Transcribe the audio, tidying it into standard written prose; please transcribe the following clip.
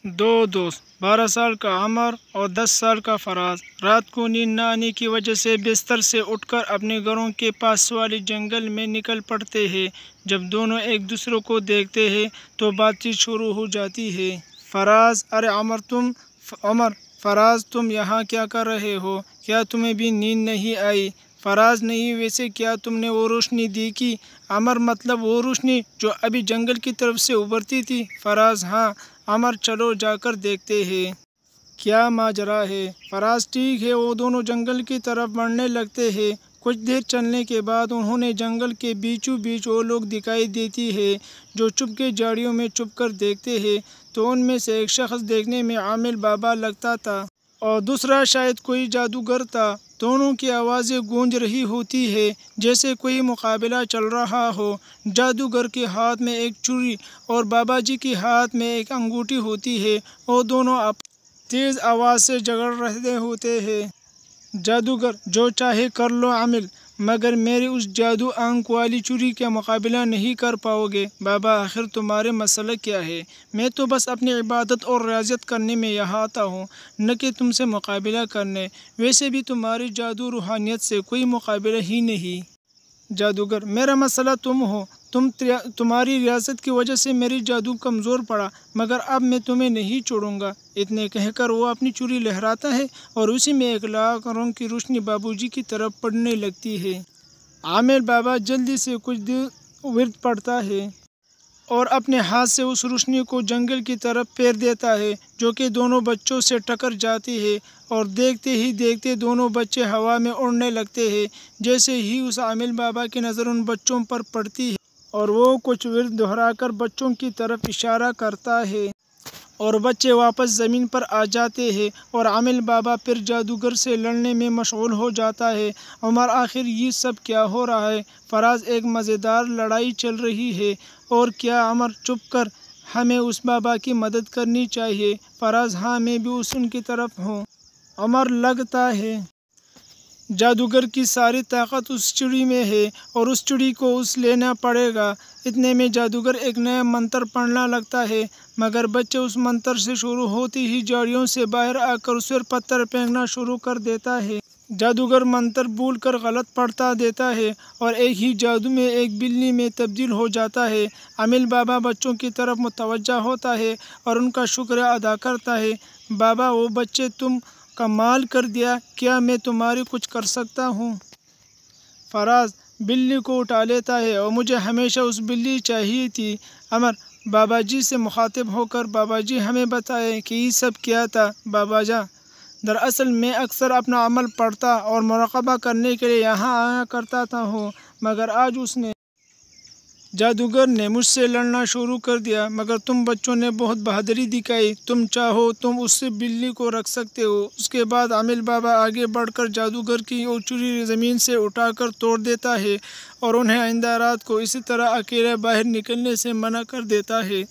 दो दोस्त 12 साल का अमर और 10 साल का फराज रात को नींद न आने की वजह से बिस्तर से उठकर अपने घरों के पास वाले जंगल में निकल पड़ते हैं। जब दोनों एक दूसरे को देखते हैं तो बातचीत शुरू हो जाती है। फराज: अरे अमर, फराज तुम यहाँ क्या कर रहे हो? क्या तुम्हें भी नींद नहीं आई? फराज: नहीं, वैसे क्या तुमने वो रोशनी देखी? अमर: मतलब वो रोशनी जो अभी जंगल की तरफ से उभरती थी? फराज: हाँ। अमर: चलो जाकर देखते हैं क्या माजरा है। फराज: ठीक है। वो दोनों जंगल की तरफ बढ़ने लगते हैं। कुछ देर चलने के बाद उन्होंने जंगल के बीचों बीच वो लोग दिखाई देती है जो चुपके झाड़ियों में छुपकर देखते हैं। तो उनमें से एक शख्स देखने में आमिल बाबा लगता था और दूसरा शायद कोई जादूगर था। दोनों की आवाज़ें गूंज रही होती है जैसे कोई मुकाबला चल रहा हो। जादूगर के हाथ में एक छुरी और बाबा जी के हाथ में एक अंगूठी होती है। वो दोनों तेज़ आवाज़ से झगड़ रहे होते हैं। जादूगर: जो चाहे कर लो आमिल, मगर मेरी उस जादू आंख वाली छुरी का मुकाबला नहीं कर पाओगे। बाबा: आखिर तुम्हारे मसला क्या है? मैं तो बस अपनी इबादत और रियाज़त करने में यहाँ आता हूँ, न कि तुमसे मुकाबला करने। वैसे भी तुम्हारी जादू रूहानियत से कोई मुकाबला ही नहीं। जादूगर: मेरा मसला तुम हो। तुम्हारी रियासत की वजह से मेरी जादू कमज़ोर पड़ा, मगर अब मैं तुम्हें नहीं छोड़ूंगा। इतने कहकर वो अपनी छुरी लहराता है और उसी में एक लाल रंग की रोशनी बाबूजी की तरफ पड़ने लगती है। आमिर बाबा जल्दी से कुछ देर विर्द पड़ता है और अपने हाथ से उस रोशनी को जंगल की तरफ फेर देता है, जो कि दोनों बच्चों से टकरा जाती है और देखते ही देखते दोनों बच्चे हवा में उड़ने लगते हैं। जैसे ही उस आमिल बाबा की नज़र उन बच्चों पर पड़ती है और वो कुछ विर्द दोहराकर बच्चों की तरफ इशारा करता है और बच्चे वापस ज़मीन पर आ जाते हैं और आमिल बाबा फिर जादूगर से लड़ने में मशगूल हो जाता है। उमर: आखिर ये सब क्या हो रहा है? फराज: एक मज़ेदार लड़ाई चल रही है। और क्या अमर? चुप कर, हमें उस बाबा की मदद करनी चाहिए। फराज: हाँ, मैं भी उनकी तरफ हूँ। अमर: लगता है जादूगर की सारी ताकत उस चिड़ी में है और उस चिड़ी को उस लेना पड़ेगा। इतने में जादूगर एक नया मंत्र पढ़ना लगता है, मगर बच्चे उस मंत्र से शुरू होती ही झाड़ियों से बाहर आकर उस पर पत्थर फेंकना शुरू कर देता है। जादूगर मंत्र भूल कर गलत पढ़ता देता है और एक ही जादू में एक बिल्ली में तब्दील हो जाता है। आमिल बाबा बच्चों की तरफ मुतवज्जा होता है और उनका शुक्रिया अदा करता है। बाबा, वो बच्चे तुम कमाल कर दिया, क्या मैं तुम्हारी कुछ कर सकता हूँ? फराज बिल्ली को उठा लेता है और मुझे हमेशा उस बिल्ली चाहिए थी। अमर बाबा जी से मुखातिब होकर: बाबा जी, हमें बताएं कि ये सब क्या था। बाबा जा: दरअसल मैं अक्सर अपना अमल पढ़ता और मुराक़बा करने के लिए यहाँ आया करता था मगर आज उसने जादूगर ने मुझसे लड़ना शुरू कर दिया, मगर तुम बच्चों ने बहुत बहादुरी दिखाई। तुम चाहो तुम उससे बिल्ली को रख सकते हो। उसके बाद आमिल बाबा आगे बढ़कर जादूगर की वो छुरी ज़मीन से उठाकर तोड़ देता है और उन्हें आइंदा रात को इसी तरह अकेले बाहर निकलने से मना कर देता है।